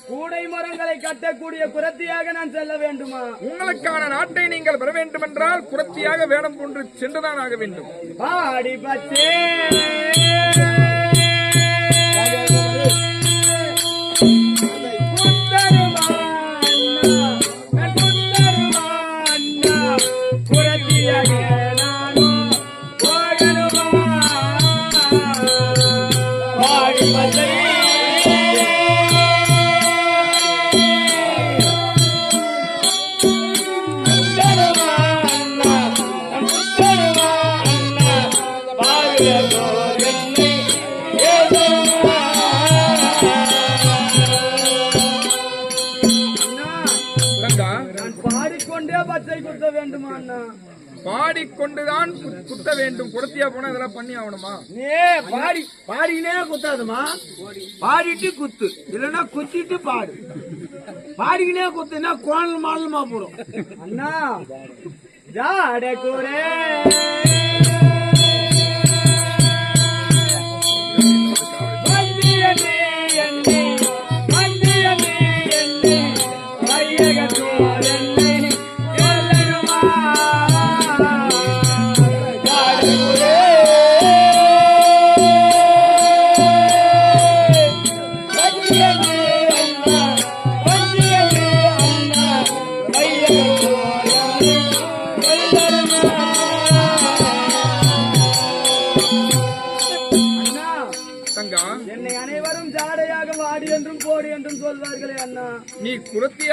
கூடை மரங்களை கட்டக்கூடிய குரத்தியாக நான் செல்ல வேண்டுமா? உங்களுக்கான நாட்டை நீங்கள் பெற வேண்டும் என்றால் குரத்தியாக வேடம் கொண்டு சென்றுதான் ஆக வேண்டும். பாடி பச்சே பாடிக்கொண்டே பச்சை குத்த வேண்டுமா அண்ணா? பாடிக்கொண்டுதான் குத்த வேண்டும். குரத்தியா போனா இதெல்லாம் பண்ணி ஆகணுமா? பாடினே குத்தாதுமா, பாடிட்டு குத்து, இல்லன்னா குத்திட்டு பாடு. பாடிக்கினே குத்துனா கோணல் மாடலுமா போடும். அண்ணா ஜாட கூரே என்னை அனைவரும் ஜாடையாக வாடி என்றும் போடி என்றும் சொல்வார்களே அண்ணா. நீ குரத்தியா